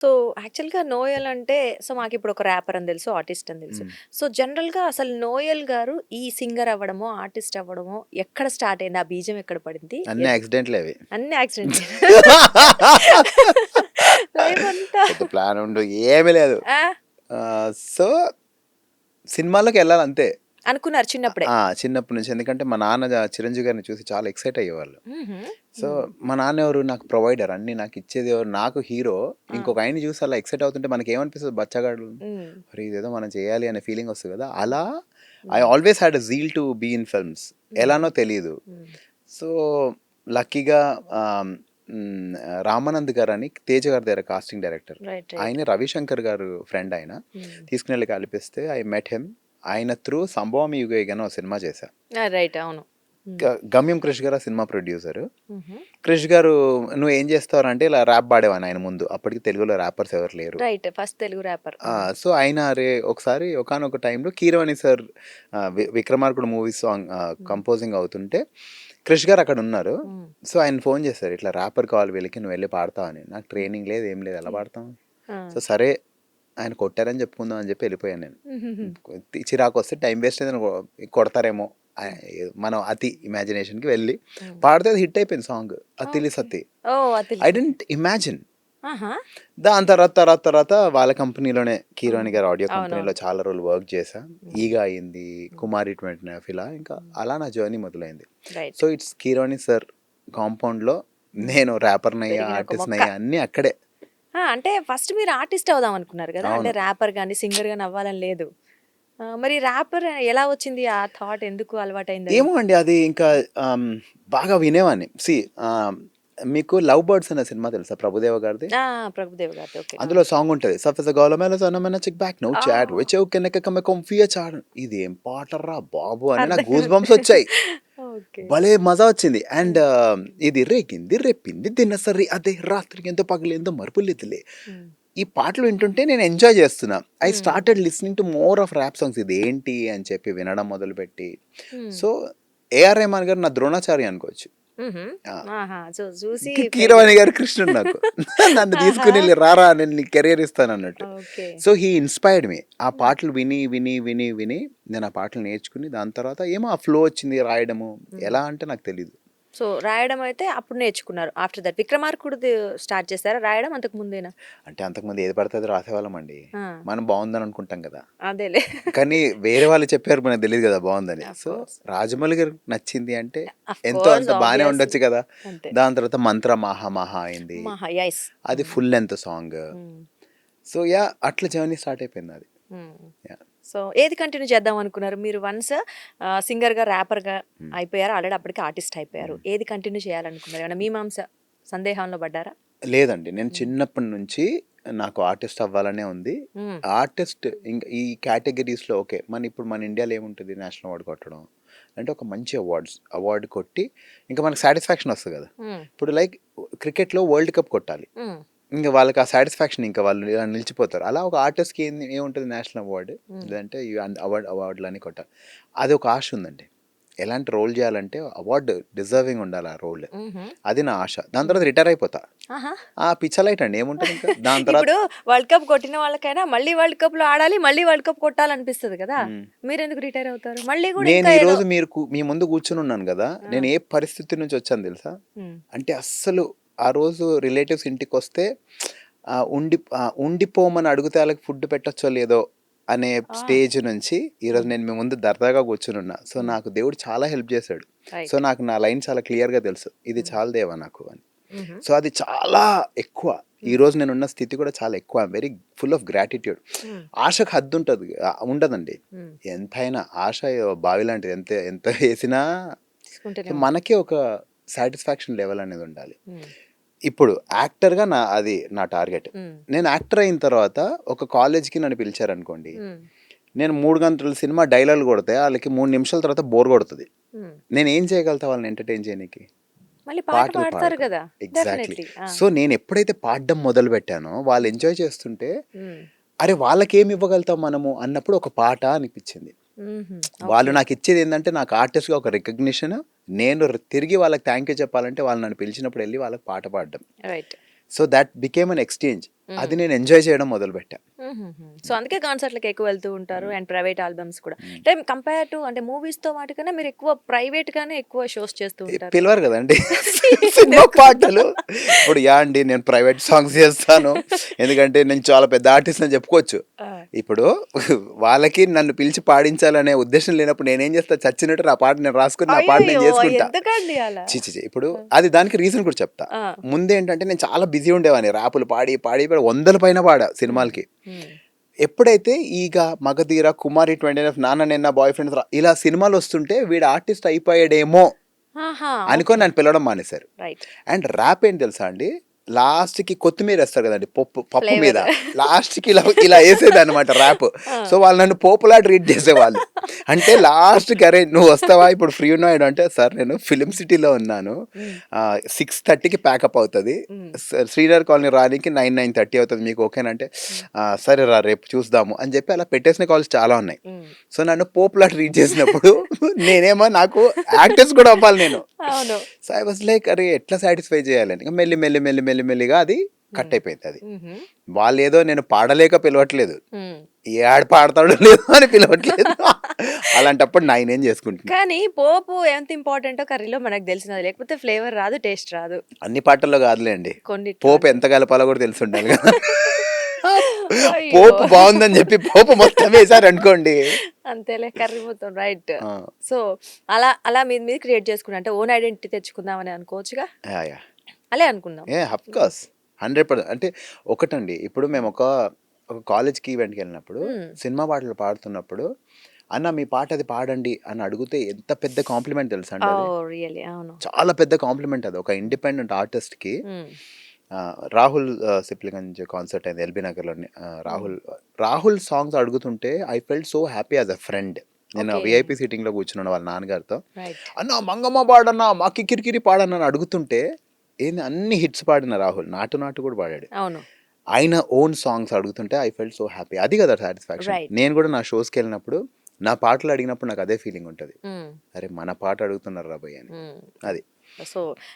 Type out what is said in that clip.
So, యాక్చువల్‌గా Noel అంటే so, మాకిప్పుడు ఒక ర్యాపర్ అని తెలుసు, ఆర్టిస్ట్ అని తెలుసు. హ్మ్. సో, జనరల్‌గా అసలు నోయల్ గారు ఈ సింగర్ అవ్వడమో, ఆర్టిస్ట్ అవ్వడమో ఎక్కడ స్టార్ట్ అయింది? ఆ బీజం ఎక్కడ పడింది? అన్ని యాక్సిడెంట్‌లే అవి. అన్ని యాక్సిడెంట్‌లేనా? లైఫ్ అంతా పెద్ద ప్లాన్ ఉండు ఏమీ లేదు. ఆ! సో, సినిమాలకెళ్ళాలంతే. అనుకున్నారు చిన్నప్పుడే. చిన్నప్పటి నుంచి. ఎందుకంటే మా నాన్న చిరంజీవి గారిని చూసి చాలా ఎక్సైట్ అయ్యేవాళ్ళు. హుహు. సో, హ్మ్. మా నాన్న ఎవరు? నాకు ప్రొవైడర్. అన్నీ నాకిచ్చేది ఎవరు? నాకు హీరో. ఆ! ఇంకొక ఆయన్ని చూసి అలా ఎక్సైట్ అవుతుంటే మనకేమనిపిస్తది బచ్చగాడు. హ్మ్. అరే! ఇదేదో మనం చేయాలి అనే ఫీలింగ్ వస్తది కదా! అలా I hmm. Always had a zeal to be in films. Hmm. ఎలానో తెలీదు. హ్మ్. సో, లక్కీగా ఆహ్, హ్మ్. రామానంద్ గారని తేజ గారి దగ్గర కాస్టింగ్ డైరెక్టర్. రైట్. రైట్. ఆయనే రవిశంకర్ గారు ఫ్రెండ్ ఆయన. హ్మ్. తీసుకొనెళ్ళి కలిపిస్తే ఐ మెట్ హిమ్. ఆయన త్రూ 'సంభవం యుగయుగ' అని ఓ సినిమా చేశా. రైట్. అవును. హ్మ్. గమ్యం క్రిష్ గారు ఆ సినిమా ప్రొడ్యూసరు. హుహు. క్రిష్ గారు "నువ్వేం చేస్తావురా" అంటే ఇలా ర్యాప్ పాడేవాడిని ఆయన ముందు. అప్పటికి తెలుగులో ర్యాపర్స్ ఎవరు లేరు. Right. First Telugu wrapper. So, ఆయన ఒకసారి ఒకానొక టైంలో కీరవాణి సార్ 'విక్రమార్కుడు' మూవీ సాంగ్ హ్మ్. కంపోజింగ్ అవుతుంటే క్రిష్ గారు అక్కడున్నారు. హ్మ్. సో, ఆయన ఫోన్ చేశారు. "ఇట్లా ర్యాపర్ కావాలి వీళ్ళకి నువ్వెళ్ళి పాడతావా" అని. నాకు హ్మ్. ట్రైనింగ్ లేదు, ఏం లేదు. ఎలా హ్మ్. పాడతాం? ఆ! సో, సరే ఆయన కొట్టారని చెప్పుకుందాం అని చెప్పి వెళ్ళిపోయాను నేను. హుహుహు. చిరాకొస్తే టైం వేస్ట్ అయిందని కొడతారేమో హ్మ్. మనం అతి ఇమాజినేషన్‌కి వెళ్ళి హ్మ్. పాడితే అది హిట్ అయిపోయింది song. 'అతిలి okay. Satti.' Oh! I 'అతిలి Satyam.' Didn't imagine. ఆహా! దాని తర్వాత వాళ్ళ కంపెనీలోనే కీరవాణి హ్మ్. గారి ఆడియో కంపెనీలో అవునవును. చాలా రోజులు వర్క్ చేశా. హ్మ్. 'ఈగ' అయింది, హ్మ్. 'కుమారి 29 ఇలా ఇంకా హ్మ్. అలా నా జర్నీ మొదలైంది. Right. So, it's Keeravani sir కాంపౌండ్‌లో హ్మ్. నేను ర్యాపర్‌నయ్యా, పెరిగిన ఒక మొక్క. ఆర్టిస్ట్‌నయ్యా అన్నీ అక్కడే. అంటే ఫస్ట్ మీరు ఆర్టిస్ట్ అవుదాం అనుకున్నారు గదా! అంటే అవును. ర్యాపర్ గాని, సింగర్ గాని అవ్వాలని లేదు. మరి ర్యాపర్ ఎలా వచ్చింది? ఆ థాట్ ఎందుకు అలవాటయిందది? ఏమో అండి అది ఇంకా ఆహ్, బాగా వినేవాడిని. మీకు 'లవ్ బర్డ్స్' అనే సినిమా తెలుసా ప్రభుదేవ గారిది? ఆ! ప్రభుదేవ గారిది. ఓకే. ఆ! అందులో సాంగ్ ఉంటది. 'సఫ్ఫస గోలమేల సన్నమన్న చిక్ బ్యాక్ నో ఆ! చాట్ వెచౌ కెనక కమె కొంఫియ చాడ్' ఇదేం పాటరా బాబు! అని నాకు గూస్ అర్థమైంది. బంప్స్ వచ్చాయి. ఓకే. భలే మజా వచ్చింది. అండ్ హ్మ్. ఇది రేగింది, రెప్పింది, దినసరి అదే రాత్రికి ఎంతో పగలేందో మరుపులిదిలే. హ్మ్. ఈ పాటలు వింటుంటే నేను ఎంజాయ్ చేస్తున్నా. I hmm. Started listening to more of rap songs. ఇదేంటి అని చెప్పి వినడం మొదలుపెట్టి. హ్మ్. సో, ఏఆర్ రెహమాన్ గారు నా ద్రోణాచార్య అనుకోవచ్చు. హుహు. ఆ! ఆహా! చూసి కీరవాణి పెరిగారు. గారు కృష్ణుడు నాకు. నన్ను ఆహా! తీసుకొనెళ్ళి రారా నేను నీకు కెరియర్ ఇస్తానన్నట్టు. Okay. So, he inspired me. ఆ హ్మ్. పాటలు విని నేను ఆ పాటలు నేర్చుకుని దాని తర్వాత ఏమో ఆ ఫ్లో వచ్చింది రాయడము. హ్మ్. ఎలా అంటే నాకు తెలీదు. సో, రాయడం అయితే అప్పుడు నేర్చుకున్నారు. ఆఫ్టర్ దట్ 'విక్రమార్కుడుది' స్టార్ట్ చేసారా రాయడం అంతకు ముందేనా? అంటే అంతకుముందు ఏది పడితే అది రాసేవాళ్ళమండి. ఆ! మనం బావుందని అనుకుంటాం కదా! అదేలే. కానీ వేరే వాళ్ళు చెప్పారు మనకు తెలీదు కదా బావుందని. Of so, course. రాజమౌళి గారికి నచ్చింది అంటే ఆఫ్ ఎంతో కోర్స్ అంత బానే ఆబ్వియస్‌లీ. ఉండొచ్చు కదా! అంతే. దాని తర్వాత 'మంత్ర మహా మహా' అయింది. యెస్. అది హ్మ్. Full length song. హ్మ్. సో, అట్లా జర్నీ స్టార్ట్ అయిపోయింది నాది. హ్మ్. యాహ్! సో, ఏది కంటిన్యూ చేద్దాం అనుకున్నారు? మీరు వన్స్ సింగర్‌గా, ర్యాపర్‌గా హ్మ్. అయిపోయారు. ఆల్రెడీ అప్పటికి ఆర్టిస్ట్ అయిపోయారు. హ్మ్. ఏది కంటిన్యూ చేయాలనుకున్నారు? ఏమైనా మీమాంస సందేహంలో పడ్డారా? లేదండి. నేను హ్మ్. చిన్నప్పటి నుంచి నాకు ఆర్టిస్ట్ అవ్వాలనే ఉంది. హ్మ్. ఆర్టిస్ట్ ఈ కేటగరీస్‌లో ఓకే. ఇప్పుడు మన ఇండియాలో ఏముంటది నేషనల్ అవార్డ్ కొట్టడం. అంటే ఒక మంచి అవార్డ్ కొట్టి ఇంకా మనకు సాటిస్ఫాక్షన్ వస్తది కదా! హ్మ్. ఇప్పుడు లైక్ క్రికెట్‌లో వరల్డ్ కప్ కొట్టాలి. హ్మ్. ఇంక వాళ్ళకి ఆ సాటిస్ఫాక్షన్ ఇంకా వాళ్ళు ఇలా నిలిచిపోతారు. అలా ఒక ఆర్టిస్ట్‌కి ఏముంటది నేషనల్ అవార్డ్. హ్మ్. లేదంటే ఈ అవార్డులన్నీ కొట్టాలి. అదొక ఆశ ఉందండి. ఎలాంటి రోల్ చేయాలంటే అవార్డ్ డిజర్వింగ్ ఉండాలి ఆ రోల్. హుహు. అది నా ఆశ. దాని హ్మ్. తర్వాత రిటైర్ అయిపోతా. ఆహా! పిచ్చ లైట్ అండి ఏముంటది ఇంకా. దాని తర్వాత ఇప్పుడు వరల్డ్ కప్ కొట్టిన వాళ్ళకైనా మళ్ళీ వరల్డ్ కప్‌లో ఆడాలి, మళ్ళీ వరల్డ్ కప్ కొట్టాలనిపిస్తది కదా! హ్మ్. మీరెందుకు రిటైర్ అవుతారు? మళ్ళీ గూడా నేను ఇంకా ఏదో ఈరోజు మీ ముందు కూర్చొనున్నాను గదా! ఆ! నేను ఏ పరిస్థితి నుంచి వచ్చానో తెలుసా? హ్మ్. అంటే అస్సలు ఆ రోజు రిలేటివ్స్ ఇంటికొస్తే ఉండిపోమని అడిగితే ఆళ్ళకి ఫుడ్ పెట్టొచ్చో లేదో అనే ఆ! స్టేజ్ నుంచి ఈరోజు హ్మ్. నేను మీ ముందు దర్దాగా కూర్చొనున్నా. సో, హ్మ్. నాకు దేవుడు చాలా హెల్ప్ చేశాడు. So, right. నాకు నా లైన్ చాలా క్లియర్‌గా తెలుసు. ఇది హ్మ్. చాలు దేవా నాకు అని. హుహు. సో, అది చాలా ఎక్కువ. హ్మ్. ఈరోజు నేనున్న స్థితి కూడా చాలా ఎక్కువ. I'm very full of gratitude. హ్మ్. ఆశకు హద్దుంటది. ఉండదండి. హ్మ్. ఎంతైనా ఆశ బావి లాంటిది. ఎంత ఎంత వేసినా సో, తీసుకుంటూనే ఉంటాం. మనకే ఒక సాటిస్ఫాక్షన్ లెవెల్ అనేది ఉండాలి. హ్మ్. ఇప్పుడు యాక్టర్‌గా అది నా టార్గెట్. హ్మ్. నేను యాక్టర్ అయిన తర్వాత ఒక కాలేజ్‌కి నన్ను పిలిచారనుకోండి. హ్మ్. నేను 3 గంటల సినిమా డైలాగులు కొడితే ఆళ్ళకి 3 నిమిషాల తర్వాత బోర్ కొడతది. హ్మ్. నేనేం చేయగలుగుతా వాళ్ళని ఎంటర్‌టైన్ చేయనీకి? మళ్ళీ పాట పాటలు పాడతారు పాడటం. గదా! ఎగ్జాక్ట్‌లీ. డెఫినైట్‌లీ. ఆ! సో, నేనెప్పుడైతే పాడడం మొదలుపెట్టానో వాళ్ళు హ్మ్. ఎంజాయ్ చేస్తుంటే, హ్మ్. అరె! వాళ్ళకేమి ఇవ్వగలుగుతాం మనము అన్నప్పుడు ఒక పాట అనిపిచ్చింది. హుహు. వాళ్ళు ఓకే. నాకిచ్చేదేందంటే నాకు ఆర్టిస్ట్‌గా ఒక రికగ్నిషన్. నేను తిరిగి వాళ్ళకి థాంక్ యూ చెప్పాలంటే వాళ్ళు నన్ను పిలిచినప్పుడు ఎళ్లి వాళ్ళకి పాట పాడడం. Right. So that became an exchange. అది నేను ఎంజాయ్ చేయడం మొదలుపెట్టా. సో అందుకే కాన్సర్ట్లకు ఎక్కువ వెళ్తూ ఉంటారు అండ్ ప్రైవేట్ ఆల్బమ్స్ కూడా. అంటే కంపేర్ టు అంటే మూవీస్ తో వాటికన్నా మీరు ఎక్కువ ప్రైవేట్ గానే ఎక్కువ షోస్ చేస్తూ ఉంటారు. పిలవరు కదండి సినిమా పాటలు. ఇప్పుడు యా అండి నేను ప్రైవేట్ సాంగ్స్ చేస్తాను, ఎందుకంటే నేను చాలా పెద్ద ఆర్టిస్ట్ అని చెప్పుకోవచ్చు. ఇప్పుడు వాళ్ళకి నన్ను పిలిచి పాడించాలనే ఉద్దేశం లేనప్పుడు నేనేం చేస్తా, చచ్చినట్టు నా పాట నేను రాసుకుని నా పాట నేను చేసుకుంటా. ఎందుకండి అలా? చిచి ఇప్పుడు అది దానికి రీజన్ కూడా చెప్తా. ముందేంటంటే నేను చాలా బిజీ ఉండేవాడిని, ర్యాపులు పాడి పాడి పాడి 100 పైన పాడా సినిమాలకి. ఎప్పుడైతే ఈగ, మగధీర, కుమారి 29, నాన్న నిన్న, బాయ్ ఫ్రెండ్స్ ఇలా సినిమాలు వస్తుంటే వీడు ఆర్టిస్ట్ అయిపోయాడేమో అనుకొని నన్ను పిలవడం మానేశారు. రైట్. అండ్ ర్యాప్ ఏంటి తెలుసా అండి, లాస్ట్కి కొత్తిమీర వేస్తారు కదండి పప్పు మీద, లాస్ట్కి ఇలా ఇలా వేసేది అనమాట ర్యాప్. సో వాళ్ళు నన్ను పోపులా ట్రీట్ చేసేవాళ్ళు. అంటే లాస్ట్కి అరే నువ్వు వస్తావా ఇప్పుడు ఫ్రీ ఉన్నాడు అంటే, సార్ నేను ఫిలిం సిటీలో ఉన్నాను, 6:30కి ప్యాకప్ అవుతుంది, శ్రీనగర్ కాలనీ రానికి 9:30 అవుతుంది, మీకు ఓకేనంటే సరే రా రేపు చూద్దాము అని చెప్పి అలా పెట్టేసిన కాల్స్ చాలా ఉన్నాయి. సో నన్ను పోపులా ట్రీట్ చేసినప్పుడు నేనేమో నాకు యాక్టర్స్ కూడా అవ్వాలి నేను. సో ఐ వాజ్ లైక్ అరే ఎట్లా సాటిస్ఫై చేయాలని ఇంకా మెల్లి మెల్లి మెల్లి మెల్లి మెల్లిగా అది కట్ అయిపోయింది. అది వాళ్ళు ఏదో నేను పాడలేక పిలవట్లేదు, ఏ ఆడ పాడతాడో లేదో అని పిలవట్లేదు. అలాంటప్పుడు నేనేం చేసుకుంటున్నాను. కానీ పోపు ఎంత ఇంపార్టెంటో కర్రీలో మనకు తెలిసినది, లేకపోతే ఫ్లేవర్ రాదు, టేస్ట్ రాదు. అన్ని పాటల్లో కాదులేండి, కొన్ని పోపు ఎంత కలపాలో కూడా తెలిసి ఉండాలి కదా. పోపు బాగుందని చెప్పి పోపు మొత్తం వేసారు అనుకోండి, అంతేలే కర్రీ మొత్తం. రైట్. సో అలా అలా మీద క్రియేట్ చేసుకున్నా అంటే ఓన్ ఐడెంటిటీ తెచ్చుకుందామని అనుకోవచ్చుగా. అలే అనుకుందాం. Of course 100%. అంటే ఒకటండి, ఇప్పుడు మేము ఒక కాలేజ్కి ఈవెంట్కి వెళ్ళినప్పుడు సినిమా పాటలు పాడుతున్నప్పుడు అన్న మీ పాట అది పాడండి అని అడిగితే ఎంత పెద్ద కాంప్లిమెంట్ తెలుసా అండి. చాలా పెద్ద కాంప్లిమెంట్ అది ఒక ఇండిపెండెంట్ ఆర్టిస్ట్కి. రాహుల్ సిప్లిగంజ్ కాన్సర్ట్ అయింది ఎల్బీ నగర్లో. రాహుల్ సాంగ్స్ అడుగుతుంటే I felt so happy as a friend. నేను విఐపి సీటింగ్లో కూర్చున్నాను వాళ్ళ నాన్నగారితో. అన్న మంగమ్మ పాడన్నా, మా కిరికిరి పాడన్నా అని అడుగుతుంటే ఏంది అన్ని హిట్స్ పాడిన రాహుల్, నాటు కూడా పాడాడు. ఆయన ఓన్ సాంగ్స్ అడుగుతుంటే ఐ ఫెల్ట్ సో హ్యాపీ. అది కదా సాటిస్ఫాక్షన్. నేను కూడా నా షోస్కి వెళ్ళినప్పుడు నా పాటలు అడిగినప్పుడు నాకు అదే ఫీలింగ్ ఉంటుంది, అరే మన పాట అడుగుతున్నారు రాబోయ్ అని. అది. సో